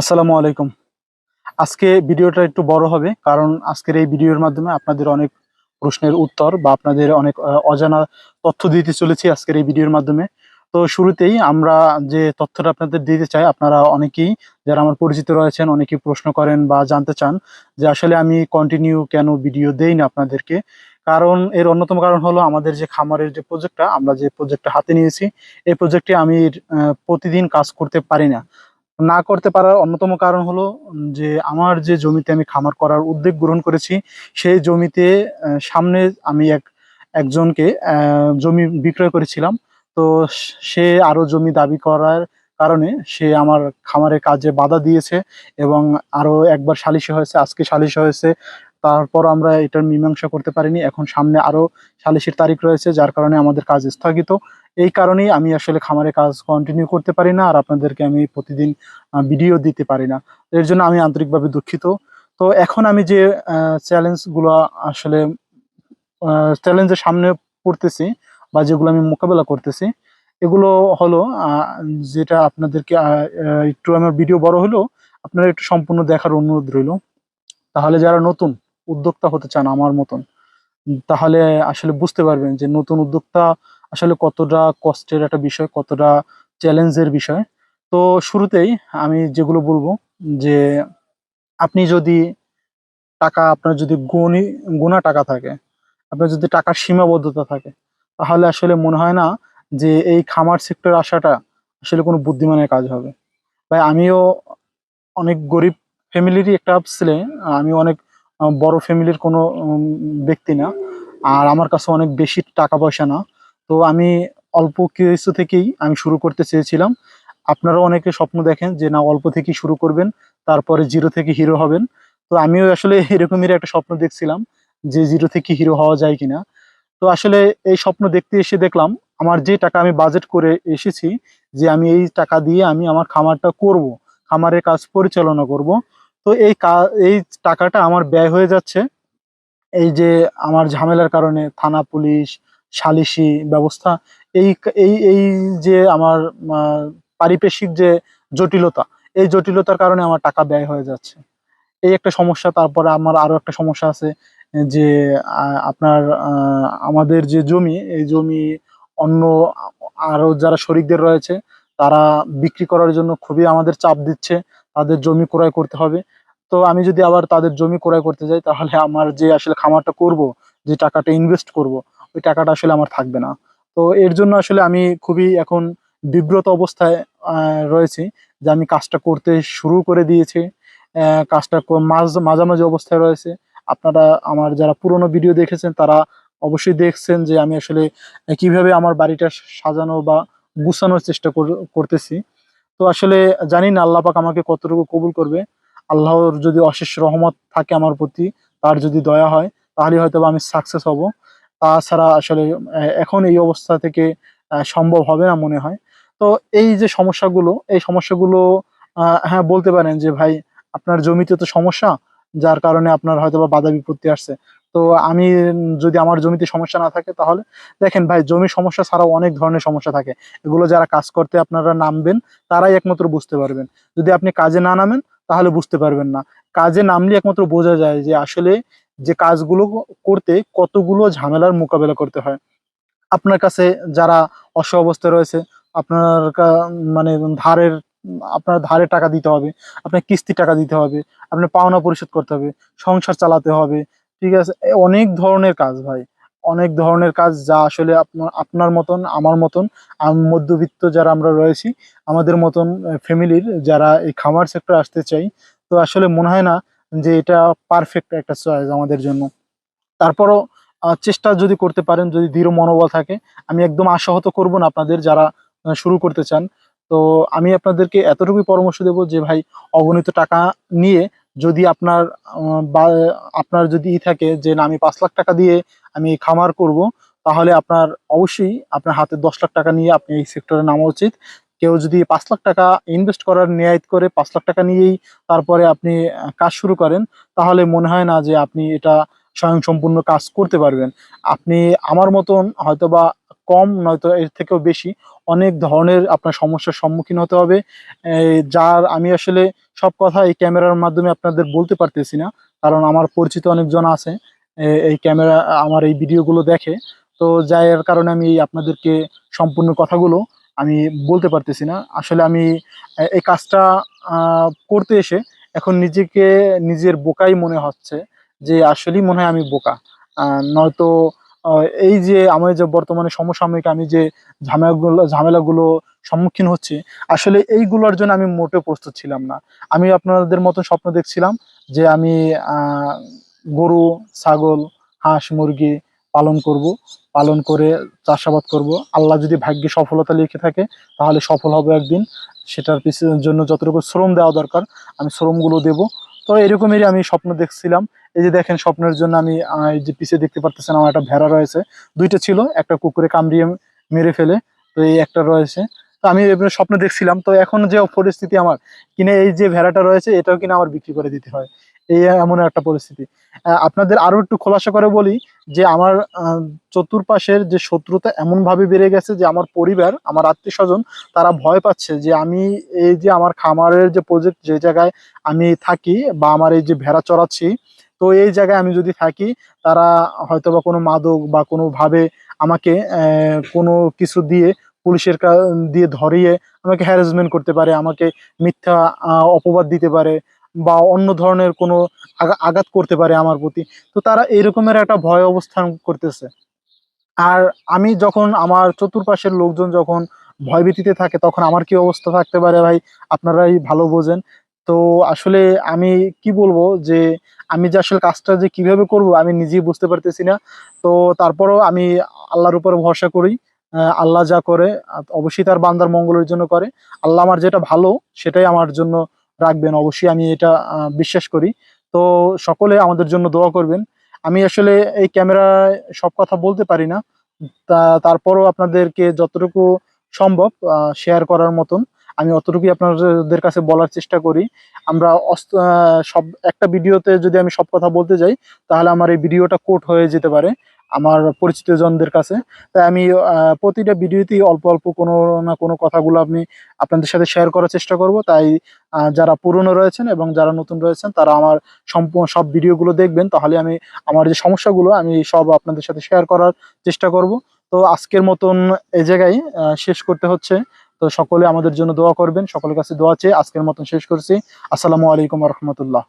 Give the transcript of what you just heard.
আসসালামু আলাইকুম। আজকে ভিডিওটা একটু বড় হবে, কারণ আজকের এই ভিডিওর মাধ্যমে আপনাদের অনেক প্রশ্নের উত্তর বা আপনাদের অনেক অজানা তথ্য দিতে চলেছি আজকের এই ভিডিওর মাধ্যমে। তো শুরুতেই আমরা যে তথ্যটা আপনাদের দিতে চাই, আপনারা অনেকেই যারা আমার পরিচিত রয়েছেন অনেকেই প্রশ্ন করেন বা জানতে চান যে আসলে আমি কন্টিনিউ কেন ভিডিও দেই না আপনাদেরকে। কারণ এর অন্যতম কারণ হলো আমাদের যে খামারের যে প্রজেক্টটা, আমরা যে প্রজেক্টটা হাতে নিয়েছি, এই প্রজেক্টে আমি প্রতিদিন কাজ করতে পারি না। না করতে পারার অন্যতম কারণ হলো যে আমার যে জমিতে আমি খামার করার উদ্যোগ গ্রহণ করেছি, সেই জমিতে সামনে আমি একজনকে জমি বিক্রয় করেছিলাম। তো সে আরো জমি দাবি করার কারণে সে আমার খামারের কাজে বাধা দিয়েছে এবং আরো একবার সালিশি হয়েছে, আজকে সালিশি হয়েছে। তারপর আমরা এটার মীমাংসা করতে পারিনি, এখন সামনে আরো সালিশির তারিখ রয়েছে, যার কারণে আমাদের কাজ স্থগিত। এই কারণেই আমি আসলে খামারে কাজ কন্টিনিউ করতে পারি না, আর আপনাদেরকে আমি প্রতিদিন ভিডিও দিতে পারি না। এর জন্য আমি আন্তরিকভাবে দুঃখিত। তো এখন আমি যে চ্যালেঞ্জগুলো আসলে চ্যালেঞ্জের সামনে পড়তেছি বা যেগুলো আমি মোকাবেলা করতেছি, এগুলো হলো যেটা আপনাদেরকে একটু আমার ভিডিও বড় হলেও আপনারা একটু সম্পূর্ণ দেখার অনুরোধ রইল। তাহলে যারা নতুন উদ্যোক্তা হতে চান আমার মতন, তাহলে আসলে বুঝতে পারবেন যে নতুন উদ্যোক্তা আসলে কতটা কষ্টের একটা বিষয়, কতটা চ্যালেঞ্জের বিষয়। তো শুরুতেই আমি যেগুলো বলবো যে আপনি যদি আপনার যদি গোনা টাকা থাকে, আপনার যদি টাকার সীমাবদ্ধতা থাকে, তাহলে আসলে মনে হয় না যে এই খামার সেক্টর আসাটা আসলে কোনো বুদ্ধিমানের কাজ হবে। ভাই আমিও অনেক গরিব ফ্যামিলিরই একটা ছেলে। আমি অনেক বড় ফ্যামিলির কোনো ব্যক্তি না, আর আমার কাছে অনেক বেশি টাকা পয়সা না। তো আমি অল্প কিছু থেকেই আমি শুরু করতে চেয়েছিলাম। আপনারা অনেকে স্বপ্ন দেখেন যে না অল্প থেকেই শুরু করবেন, তারপরে জিরো থেকে হিরো হবেন। তো আমিও আসলে এরকমই একটা স্বপ্ন দেখছিলাম যে জিরো থেকে হিরো হওয়া যায় কিনা। তো আসলে এই স্বপ্ন দেখতে এসে দেখলাম আমার যে টাকা আমি বাজেট করে এসেছি, যে আমি এই টাকা দিয়ে আমি আমার খামারটা করব, খামারের কাজ পরিচালনা করব। তো এই টাকাটা আমার ব্যয় হয়ে যাচ্ছে এই যে আমার ঝামেলার কারণে থানা পুলিশ সালিসি ব্যবস্থা, এই এই যে আমার আহ, পারিপার্শ্বিক যে জটিলতা, এই জটিলতার কারণে আমার টাকা ব্যয় হয়ে যাচ্ছে। এই একটা সমস্যা। তারপরে আমার আরো একটা সমস্যা আছে যে আপনার আমাদের যে জমি, এই জমি অন্য আরো যারা শরিকদের রয়েছে তারা বিক্রি করার জন্য খুবই আমাদের চাপ দিচ্ছে, তাদের জমি ক্রয় করতে হবে। তো আমি যদি আবার তাদের জমি ক্রয় করতে যাই, তাহলে আমার যে আসলে খামারটা করব, যে টাকাটা ইনভেস্ট করব, ওই টাকাটা আসলে আমার থাকবে না। তো এর জন্য আসলে আমি খুবই এখন বিব্রত অবস্থায় রয়েছি, যে আমি কাজটা করতে শুরু করে দিয়েছি, কাজটা মাঝামাঝি অবস্থায় রয়েছে। আপনারা আমার যারা পুরোনো ভিডিও দেখেছেন তারা অবশ্যই দেখছেন যে আমি আসলে কিভাবে আমার বাড়িটা সাজানো বা গুছানোর চেষ্টা করতেছি। তো আসলে জানি না আল্লাহ পাক আমাকে কতটুকু কবুল করবে। আল্লাহর যদি অশেষ রহমত থাকে আমার প্রতি, তার যদি দয়া হয়, তাহলে হয়তো বা আমি সাকসেস হব। তাছাড়া আসলে এখন এই অবস্থা থেকে সম্ভব হবে না মনে হয়। তো এই যে সমস্যাগুলো, এই সমস্যাগুলো হ্যাঁ বলতে পারেন যে ভাই আপনার জমিতে তো সমস্যা, যার কারণে আপনার হয়তো বা বাধা বিপত্তি আসছে। তো আমি যদি আমার জমিতে সমস্যা না থাকে, তাহলে দেখেন ভাই জমির সমস্যা ছাড়াও অনেক ধরনের সমস্যা থাকে। এগুলো যারা কাজ করতে আপনারা নামবেন তারাই একমাত্র বুঝতে পারবেন। যদি আপনি কাজে না নামেন তাহলে বুঝতে পারবেন না। কাজে নামলে একমাত্র বোঝা যায় যে আসলে যে কাজগুলো করতে কতগুলো ঝামেলার মোকাবেলা করতে হয়। আপনার কাছে যারা অসহায় অবস্থায় রয়েছে, আপনার মানে আপনার ধারে টাকা দিতে হবে, আপনার কিস্তি টাকা দিতে হবে, আপনার পাওনা পরিশোধ করতে হবে, সংসার চালাতে হবে। ঠিক আছে, অনেক ধরনের কাজ ভাই, অনেক ধরনের কাজ যা আসলে আপনার আপনার মতন আমার মতন মধ্যবিত্ত যারা আমরা রয়েছি, আমাদের মতন ফ্যামিলির যারা এই খামার সেক্টর আসতে চাই, তো আসলে মনে হয় না যে এটা পারফেক্ট একটা চয়েস আমাদের জন্য। তারপরও চেষ্টা যদি করতে পারেন, যদি দৃঢ় মনোবল থাকে, আমি একদম আশাহত করব না আপনাদের যারা শুরু করতে চান। তো আমি আপনাদেরকে এতটুকুই পরামর্শ দেব যে ভাই অগণিত টাকা নিয়ে যদি আপনার যদি থাকে যে না আমি 5 লাখ টাকা দিয়ে আমি খামার করব, তাহলে আপনার অবশ্যই আপনার হাতে 10 লাখ টাকা নিয়ে আপনি এই সেক্টরে নামা উচিত। কেউ যদি 5 লাখ টাকা ইনভেস্ট করার নিয়াত করে 5 লাখ টাকা নিয়েই তারপরে আপনি কাজ শুরু করেন, তাহলে মনে হয় না যে আপনি এটা স্বয়ংসম্পূর্ণ কাজ করতে পারবেন। আপনি আমার মতন হয়তোবা কম নয়তো এর থেকেও বেশি অনেক ধরনের আপনার সমস্যার সম্মুখীন হতে হবে, যার আমি আসলে সব কথা এই ক্যামেরার মাধ্যমে আপনাদের বলতে পারতেছি না, কারণ আমার পরিচিত অনেকজন আছে এই ক্যামেরা আমার এই ভিডিওগুলো দেখে। তো যার কারণে আমি আপনাদেরকে সম্পূর্ণ কথাগুলো আমি বলতে পারতেছি না। আসলে আমি এই কাজটা করতে এসে এখন নিজেকে নিজের বোকাই মনে হচ্ছে, যে আসলেই মনে হয় আমি বোকা। নয়তো এই যে আমি যে বর্তমানে সমসাময়িক আমি যে ঝামেলাগুলো সম্মুখীন হচ্ছে, আসলে এইগুলোর জন্য আমি মোটেও প্রস্তুত ছিলাম না। আমি আপনাদের মতো স্বপ্ন দেখছিলাম যে আমি আহ গরু, ছাগল, হাঁস, মুরগি পালন করব, পালন করে চাষাবাদ করব। আল্লাহ যদি ভাগ্যে সফলতা লিখে থাকে তাহলে সফল হবে একদিন। সেটার পিছনের জন্য যতটুকু শ্রম দেওয়া দরকার আমি শ্রমগুলো দেব। তো এরকমেরই আমি স্বপ্ন দেখছিলাম। এই যে দেখেন, স্বপ্নের জন্য আমি এই যে পিছিয়ে দেখতে পারতেছেন আমার একটা ভেড়া রয়েছে। দুইটা ছিল, একটা কুকুরে কামড়িয়ে মেরে ফেলে, তো এই একটা রয়েছে। তো আমি এবার স্বপ্ন দেখছিলাম, তো এখন যে পরিস্থিতি আমার, কিনে এই যে ভেড়াটা রয়েছে এটাও কিনা আমার বিক্রি করে দিতে হয়, এই এমন একটা পরিস্থিতি। আপনাদের আরো একটু খোলাসা করে বলি যে আমার চতুর্পাশের যে শত্রুতা এমন ভাবে বেড়ে গেছে যে আমার পরিবার, আমার আত্মীয় স্বজন, তারা ভয় পাচ্ছে যে আমি এই যে আমার খামারের যে প্রজেক্ট, যে জায়গায় আমি থাকি বা আমার এই যে ভেড়া চড়াচ্ছি, তো এই জায়গায় আমি যদি থাকি, তারা হয়তো বা কোনো মাদক বা কোনো ভাবে আমাকে কোনো কিছু দিয়ে পুলিশের দিয়ে ধরিয়ে আমাকে হ্যারাসমেন্ট করতে পারে, আমাকে মিথ্যা অপবাদ দিতে পারে, বা অন্য ধরনের কোনো আঘাত করতে পারে আমার প্রতি। তো তারা এইরকমের একটা ভয় অবস্থান করতেছে। আর আমি যখন, আমার চতুর্পাশের লোকজন যখন ভয়ভীতিতে থাকে, তখন আমার কি অবস্থা থাকতে পারে ভাই, আপনারাই ভালো বোঝেন। তো আসলে আমি কি বলবো, যে আমি যে আসলে কাজটা যে কিভাবে করব আমি নিজেই বুঝতে পারতেছি না। তো তারপরও আমি আল্লাহর উপর ভরসা করি। আল্লাহ যা করে অবশ্যই তার বান্দার মঙ্গলের জন্য করে। আল্লাহ আমার যেটা ভালো সেটাই আমার জন্য রাখবেন, অবশ্যই আমি এটা বিশ্বাস করি। তো সকলে আমাদের জন্য দোয়া করবেন। আমি আসলে এই ক্যামেরায় সব কথা বলতে পারি না, তারপরও আপনাদেরকে যতটুকু সম্ভব শেয়ার করার মতন আমি অতটুকুই আপনাদের কাছে বলার চেষ্টা করি। আমরা সব একটা ভিডিওতে যদি আমি সব কথা বলতে যাই, তাহলে আমার এই ভিডিওটা কোট হয়ে যেতে পারে আমার পরিচিত জনদের কাছে। তাই আমি প্রতিটা ভিডিওতেই অল্প অল্প কোনো না কোনো কথাগুলো আমি আপনাদের সাথে শেয়ার করার চেষ্টা করব। তাই যারা পুরনো রয়েছেন এবং যারা নতুন রয়েছেন তারা আমার সম্পূর্ণ সব ভিডিওগুলো দেখবেন, তাহলে আমি আমার যে সমস্যাগুলো আমি সব আপনাদের সাথে শেয়ার করার চেষ্টা করব। তো আজকের মতন এই জায়গায় শেষ করতে হচ্ছে। তো সকলে আমাদের জন্য দোয়া করবেন, সকলের কাছে দোয়া চেয়ে আজকের মতন শেষ করছি। আসসালামু আলাইকুম রহমতুল্লাহ।